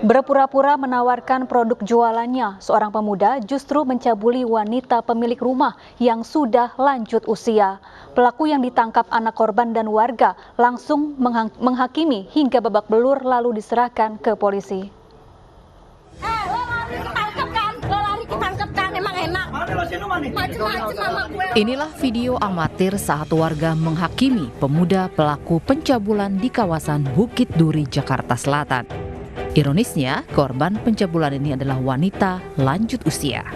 Berpura-pura menawarkan produk jualannya, seorang pemuda justru mencabuli wanita pemilik rumah yang sudah lanjut usia. Pelaku yang ditangkap anak korban dan warga langsung menghakimi hingga babak belur lalu diserahkan ke polisi. Inilah video amatir saat warga menghakimi pemuda pelaku pencabulan di kawasan Bukit Duri, Jakarta Selatan. Ironisnya, korban pencabulan ini adalah wanita lanjut usia.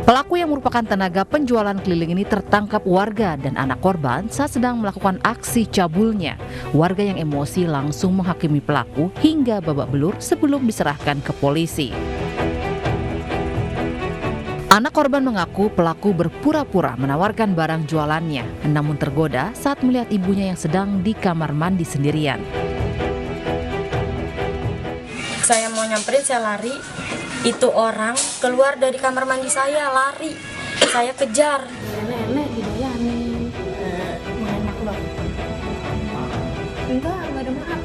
Pelaku yang merupakan tenaga penjualan keliling ini tertangkap warga dan anak korban saat sedang melakukan aksi cabulnya. Warga yang emosi langsung menghakimi pelaku hingga babak belur sebelum diserahkan ke polisi. Anak korban mengaku pelaku berpura-pura menawarkan barang jualannya, namun tergoda saat melihat ibunya yang sedang di kamar mandi sendirian. Saya mau nyamperin, saya lari. Itu orang keluar dari kamar mandi saya, lari. Saya kejar. Nenek dibayarin. Enak loh. Enggak ada mahal.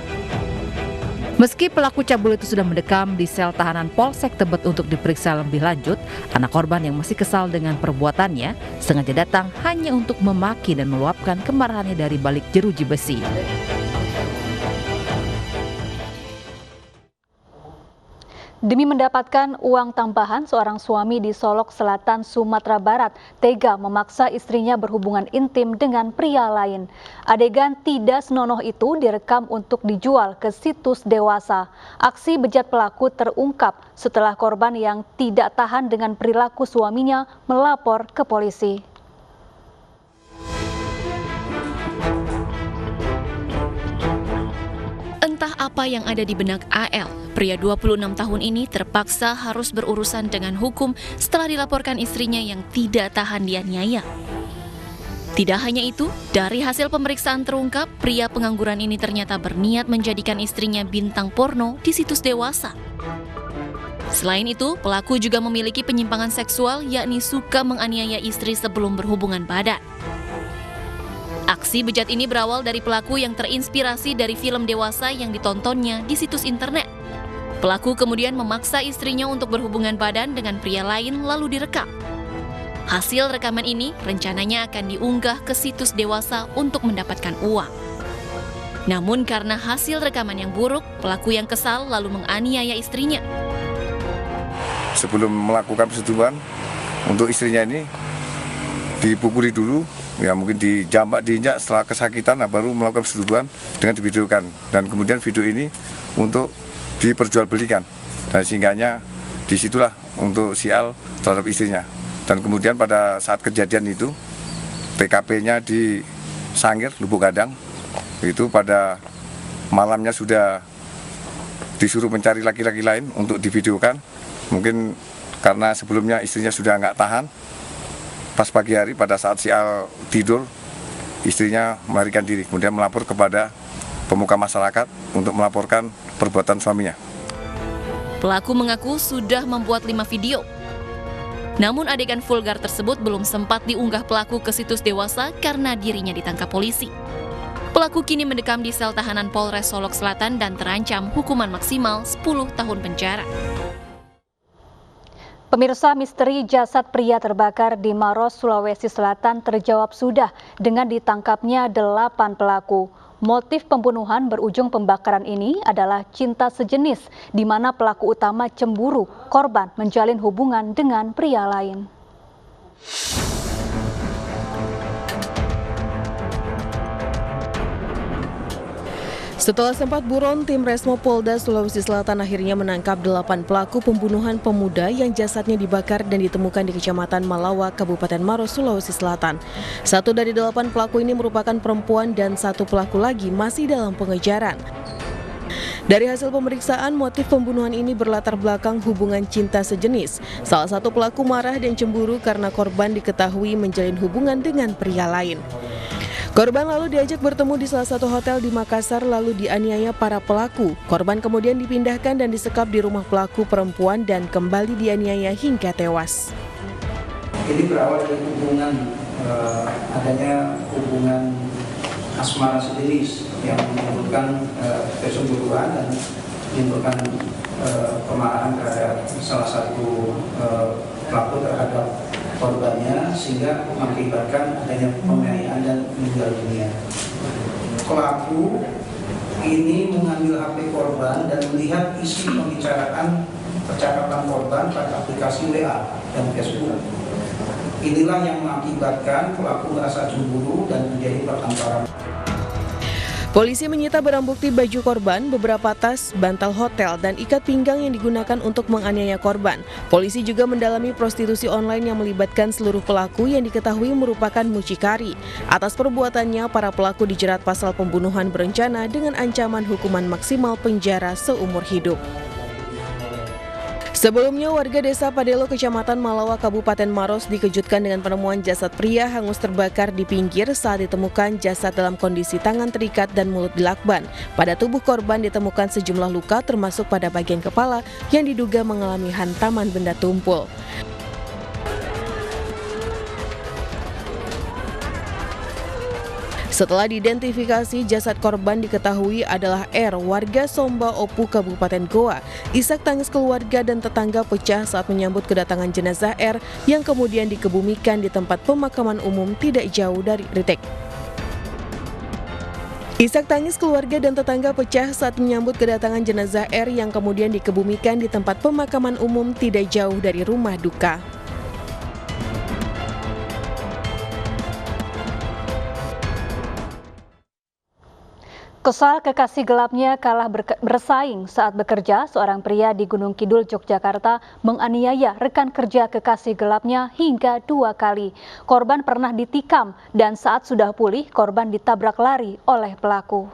Meski pelaku cabul itu sudah mendekam di sel tahanan Polsek Tebet untuk diperiksa lebih lanjut, anak korban yang masih kesal dengan perbuatannya sengaja datang hanya untuk memaki dan meluapkan kemarahannya dari balik jeruji besi. Demi mendapatkan uang tambahan, seorang suami di Solok Selatan, Sumatera Barat tega memaksa istrinya berhubungan intim dengan pria lain. Adegan tidak senonoh itu direkam untuk dijual ke situs dewasa. Aksi bejat pelaku terungkap setelah korban yang tidak tahan dengan perilaku suaminya melapor ke polisi. Entah apa yang ada di benak AL, pria 26 tahun ini terpaksa harus berurusan dengan hukum setelah dilaporkan istrinya yang tidak tahan dianiaya. Tidak hanya itu, dari hasil pemeriksaan terungkap, pria pengangguran ini ternyata berniat menjadikan istrinya bintang porno di situs dewasa. Selain itu, pelaku juga memiliki penyimpangan seksual, yakni suka menganiaya istri sebelum berhubungan badan. Aksi bejat ini berawal dari pelaku yang terinspirasi dari film dewasa yang ditontonnya di situs internet. Pelaku kemudian memaksa istrinya untuk berhubungan badan dengan pria lain lalu direkam. Hasil rekaman ini rencananya akan diunggah ke situs dewasa untuk mendapatkan uang. Namun karena hasil rekaman yang buruk, pelaku yang kesal lalu menganiaya istrinya. Sebelum melakukan persetubuhan, untuk istrinya ini dipukuli dulu, ya mungkin dijambak, diinjak, setelah kesakitan baru melakukan persetubuhan dengan divideokan. Dan kemudian video ini untuk diperjualbelikan. Dan sehingganya disitulah untuk sial terhadap istrinya. Dan kemudian pada saat kejadian itu, TKP-nya di Sangir, Lubuk Gadang, itu pada malamnya sudah disuruh mencari laki-laki lain untuk divideokan. Mungkin karena sebelumnya istrinya sudah nggak tahan, pas pagi hari pada saat sial tidur, istrinya melarikan diri, kemudian melapor kepada pemuka masyarakat untuk melaporkan perbuatan suaminya. Pelaku mengaku sudah membuat 5 video. Namun adegan vulgar tersebut belum sempat diunggah pelaku ke situs dewasa karena dirinya ditangkap polisi. Pelaku kini mendekam di sel tahanan Polres Solok Selatan dan terancam hukuman maksimal 10 tahun penjara. Pemirsa, misteri jasad pria terbakar di Maros, Sulawesi Selatan terjawab sudah dengan ditangkapnya 8 pelaku. Motif pembunuhan berujung pembakaran ini adalah cinta sejenis, di mana pelaku utama cemburu korban menjalin hubungan dengan pria lain. Setelah sempat buron, tim Resmo Polda Sulawesi Selatan akhirnya menangkap 8 pelaku pembunuhan pemuda yang jasadnya dibakar dan ditemukan di Kecamatan Malawa, Kabupaten Maros, Sulawesi Selatan. 1 dari 8 pelaku ini merupakan perempuan dan 1 pelaku lagi masih dalam pengejaran. Dari hasil pemeriksaan, motif pembunuhan ini berlatar belakang hubungan cinta sejenis. Salah satu pelaku marah dan cemburu karena korban diketahui menjalin hubungan dengan pria lain. Korban lalu diajak bertemu di salah satu hotel di Makassar lalu dianiaya para pelaku. Korban kemudian dipindahkan dan disekap di rumah pelaku perempuan dan kembali dianiaya hingga tewas. Ini berawal dari adanya hubungan asmara sejenis yang menimbulkan kecemburuan dan menimbulkan pemarahan terhadap salah satu pelaku terhadap korbannya sehingga mengakibatkan adanya penganiayaan dan meninggal dunia. Pelaku ini mengambil HP korban dan melihat isi pembicaraan percakapan korban pada aplikasi WA dan Facebook. Inilah yang mengakibatkan pelaku merasa cemburu dan terjadi pertengkaran. Polisi menyita barang bukti baju korban, beberapa tas, bantal hotel, dan ikat pinggang yang digunakan untuk menganiaya korban. Polisi juga mendalami prostitusi online yang melibatkan seluruh pelaku yang diketahui merupakan mucikari. Atas perbuatannya, para pelaku dijerat pasal pembunuhan berencana dengan ancaman hukuman maksimal penjara seumur hidup. Sebelumnya, warga desa Padelo, Kecamatan Malawa, Kabupaten Maros dikejutkan dengan penemuan jasad pria hangus terbakar di pinggir saat ditemukan jasad dalam kondisi tangan terikat dan mulut dilakban. Pada tubuh korban ditemukan sejumlah luka termasuk pada bagian kepala yang diduga mengalami hantaman benda tumpul. Setelah diidentifikasi, jasad korban diketahui adalah R, warga Somba Opu, Kabupaten Goa. Isak tangis keluarga dan tetangga pecah saat menyambut kedatangan jenazah R yang kemudian dikebumikan di tempat pemakaman umum tidak jauh dari Ritek. Isak tangis keluarga dan tetangga pecah saat menyambut kedatangan jenazah R yang kemudian dikebumikan di tempat pemakaman umum tidak jauh dari rumah duka. Kesal kekasih gelapnya kalah bersaing saat bekerja, seorang pria di Gunung Kidul, Yogyakarta menganiaya rekan kerja kekasih gelapnya hingga 2 kali. Korban pernah ditikam dan saat sudah pulih, korban ditabrak lari oleh pelaku.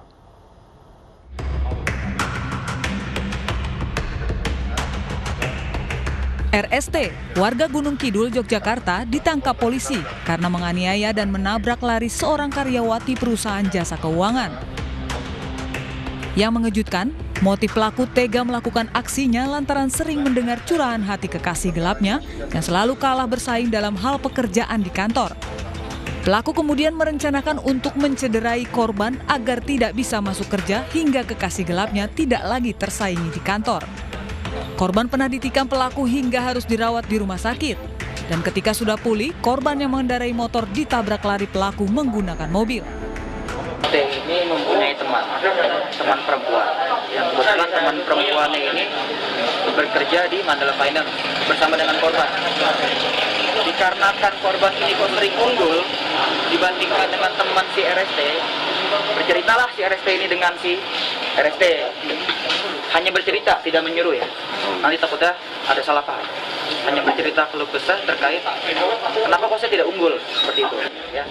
RST, warga Gunung Kidul, Yogyakarta, ditangkap polisi karena menganiaya dan menabrak lari seorang karyawati perusahaan jasa keuangan. Yang mengejutkan, motif pelaku tega melakukan aksinya lantaran sering mendengar curahan hati kekasih gelapnya yang selalu kalah bersaing dalam hal pekerjaan di kantor. Pelaku kemudian merencanakan untuk mencederai korban agar tidak bisa masuk kerja hingga kekasih gelapnya tidak lagi tersaingi di kantor. Korban pernah ditikam pelaku hingga harus dirawat di rumah sakit. Dan ketika sudah pulih, korban yang mengendarai motor ditabrak lari pelaku menggunakan mobil. Ini mempunyai teman perempuan yang kebetulan teman perempuannya ini bekerja di Mandala Finance bersama dengan korban. Dikarenakan korban ini kok sering unggul dibandingkan dengan teman si RST, berceritalah si RST ini dengan si RST. Hanya bercerita, tidak menyuruh ya. Nanti takutnya ada salah paham. Hanya bercerita keluh kesah terkait kenapa kok saya tidak unggul seperti itu ya.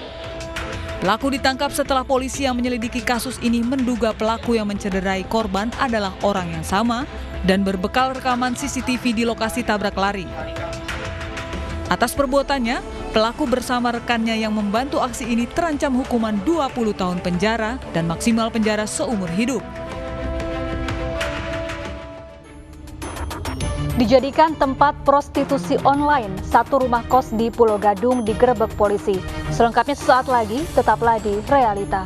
Pelaku ditangkap setelah polisi yang menyelidiki kasus ini menduga pelaku yang mencederai korban adalah orang yang sama dan berbekal rekaman CCTV di lokasi tabrak lari. Atas perbuatannya, pelaku bersama rekannya yang membantu aksi ini terancam hukuman 20 tahun penjara dan maksimal penjara seumur hidup. Dijadikan tempat prostitusi online, satu rumah kos di Pulau Gadung digerebek polisi. Selengkapnya sesaat lagi, tetaplah di Realita.